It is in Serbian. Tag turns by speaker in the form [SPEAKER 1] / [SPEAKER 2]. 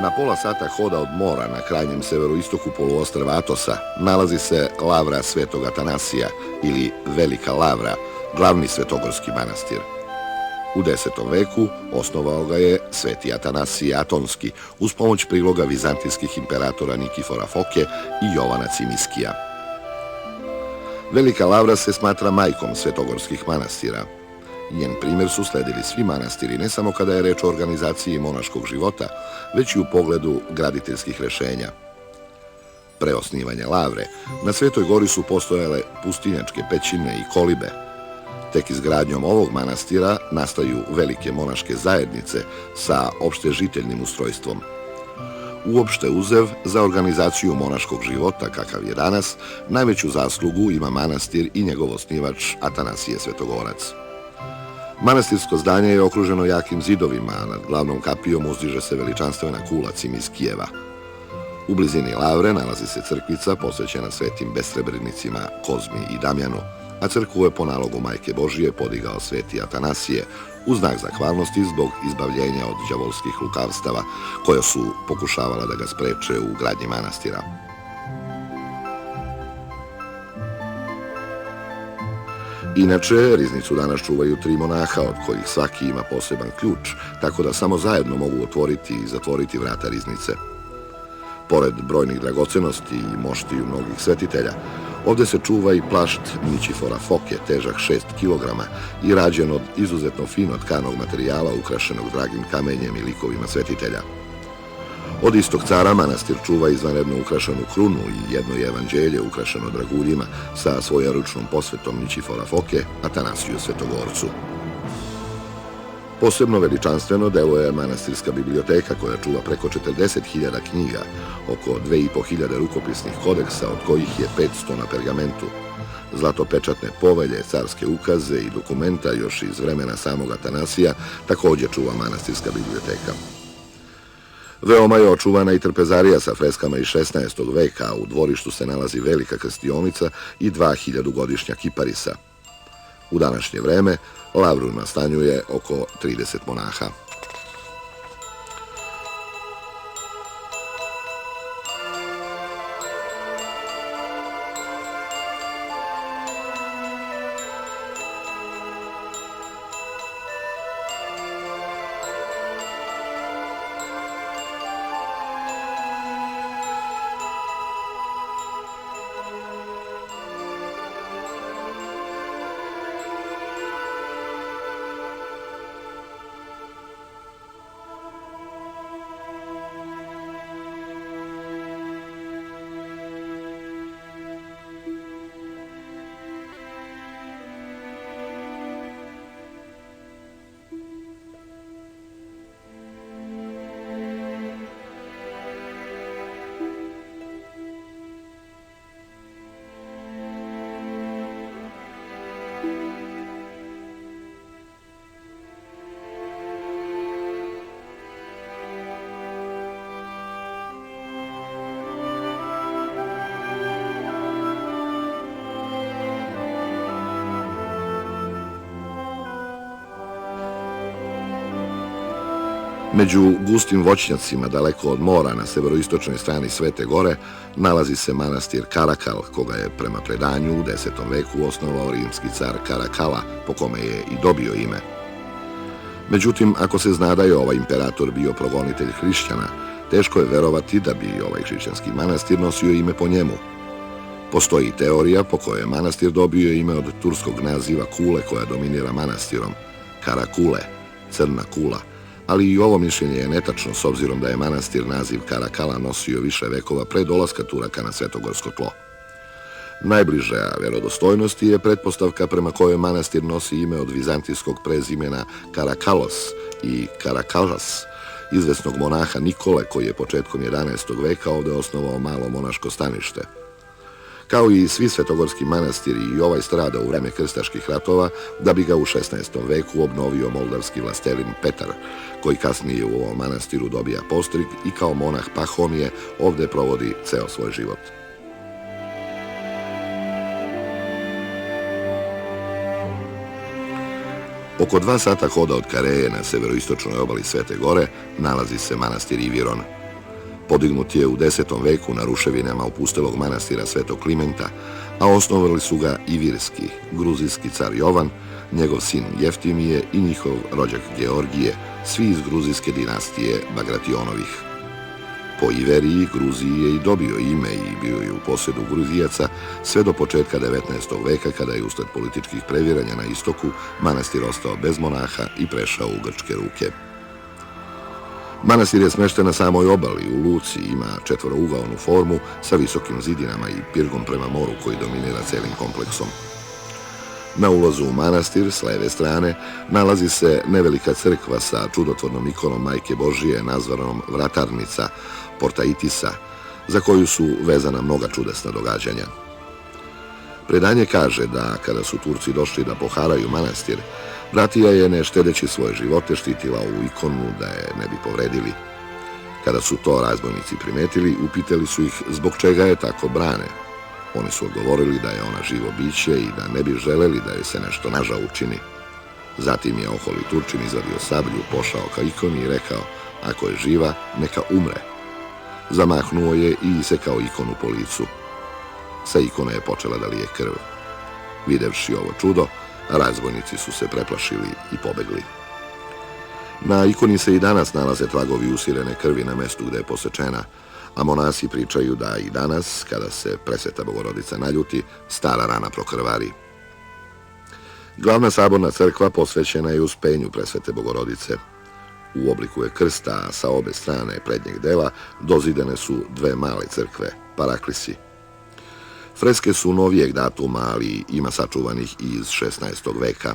[SPEAKER 1] Na pola sata hoda od mora na krajnjem severoistoku poluostrva Atosa nalazi se Lavra Svetog Atanasija ili Velika Lavra, glavni svetogorski manastir. U 10. veku osnovao ga je Sveti Atanasije Atonski uz pomoć priloga vizantijskih imperatora Nikifora Foke i Jovana Cimiskija. Velika Lavra se smatra majkom svetogorskih manastira. Njen primjer su sledili svi manastiri, ne samo kada je reč o organizaciji monaškog života, već i u pogledu graditeljskih rešenja. Pre osnivanja Lavre, na Svetoj gori su postojale pustinjačke pećine i kolibe. Tek izgradnjom ovog manastira nastaju velike monaške zajednice sa opštežiteljnim ustrojstvom. Uopšte uzev, za organizaciju monaškog života, kakav je danas, najveću zaslugu ima manastir i njegov osnivač Atanasije Svetogorac. Manastirsko zdanje je okruženo jakim zidovima, a nad glavnom kapijom uzdiže se veličanstvena kula Cimiskijeva. U blizini Lavre nalazi se crkvica posvećena svetim besrebrenicima Kozmi i Damjanu, a crkvu je po nalogu Majke Božije podigao Sveti Atanasije u znak zahvalnosti zbog izbavljenja od đavolskih lukavstava koja su pokušavala da ga spreče u gradnji manastira. Inače, riznicu danas čuvaju 3 monaha, od kojih svaki ima poseban ključ, tako da samo zajedno mogu otvoriti i zatvoriti vrata riznice. Pored brojnih dragocenosti i moštiju mnogih svetitelja, ovde se čuva i plašt Nikifora Foke, težak 6 kilograma i rađen od izuzetno fino tkanog materijala ukrašenog dragim kamenjem i likovima svetitelja. Od istog cara manastir čuva izvanredno ukrašenu krunu i jedno evanđelje ukrašeno draguljima sa svojeručnom posvetom Nikifora Foke, Atanasiju Svetogorcu. Posebno veličanstveno deluje manastirska biblioteka koja čuva preko 40.000 knjiga, oko 2.500 rukopisnih kodeksa, od kojih je 500 na pergamentu, zlatopečatne povelje, carske ukaze i dokumenta još iz vremena samog Atanasija takođe čuva manastirska biblioteka. Veoma je očuvana i trpezarija sa freskama iz 16. veka, a u dvorištu se nalazi velika krstionica i 2000-godišnja kiparisa. U današnje vreme Lavru nastanjuje oko 30 monaha. Među gustim voćnjacima, daleko od mora, na severoistočnoj strani Svete gore, nalazi se manastir Karakal, koga je prema predanju u 10. veku osnovao rimski car Karakala, po kome je i dobio ime. Međutim, ako se zna da je ovaj imperator bio progonitelj hrišćana, teško je verovati da bi ovaj hrišćanski manastir nosio ime po njemu. Postoji teorija po kojoj je manastir dobio ime od turskog naziva kule koja dominira manastirom, Karakule, crna kula, ali i ovo mišljenje je netačno s obzirom da je manastir naziv Karakala nosio više vekova pre dolaska Turaka na svetogorsko tlo. Najbliža verodostojnosti je pretpostavka prema kojoj manastir nosi ime od vizantijskog prezimena Karakalos i Karakalas, izvesnog monaha Nikole koji je početkom 11. veka ovde osnovao malo monaško stanište. Kao i svi svetogorski manastiri, i ovaj strada u vreme krstaških ratova, da bi ga u 16. veku obnovio moldavski vlastelin Petar, koji kasnije u ovom manastiru dobija postrig i kao monah Pahomije ovde provodi ceo svoj život. Oko 2 sata hoda od Kareje na severoistočnoj obali Svete gore nalazi se manastir Iviron. Podignut je u 10. veku na ruševinama opustelog manastira Svetog Klimenta, a osnovali su ga ivirski, gruzijski car Jovan, njegov sin Jeftimije i njihov rođak Georgije, svi iz gruzijske dinastije Bagrationovih. Po Iveriji, Gruziji je i dobio ime i bio je u posjedu Gruzijaca sve do početka 19. veka, kada je usled političkih previranja na istoku manastir ostao bez monaha i prešao u grčke ruke. Manastir je smešten na samoj obali, u luci, ima četvorougaonu formu sa visokim zidinama i pirgom prema moru koji dominira celim kompleksom. Na ulazu u manastir, s leve strane, nalazi se nevelika crkva sa čudotvornom ikonom Majke Božije nazvanom Vratarnica, Portaitisa, za koju su vezana mnoga čudesna događanja. Predanje kaže da kada su Turci došli da poharaju manastir, bratija je, ne štedeći svoje živote, štitila ovu ikonu da je ne bi povredili. Kada su to razbojnici primetili, upitali su ih zbog čega je tako brane. Oni su odgovorili da je ona živo biće i da ne bi želeli da joj se nešto nažao učini. Zatim je oholi Turčin izvadio sablju, pošao ka ikoni i rekao, ako je živa, neka umre. Zamahnuo je i isekao ikonu po licu. Sa ikone je počela da lije krv. Videvši ovo čudo, razbojnici su se preplašili i pobegli. Na ikoni se i danas nalaze tragovi usirene krvi na mestu gde je posečena, a monasi pričaju da i danas, kada se Presveta Bogorodica naljuti, stara rana prokrvari. Glavna saborna crkva posvećena je Uspenju Presvete Bogorodice. U obliku je krsta, a sa obe strane prednjeg dela dozidane su dve male crkve, paraklisi. Freske su novijeg datuma, ali ima sačuvanih i iz 16. veka.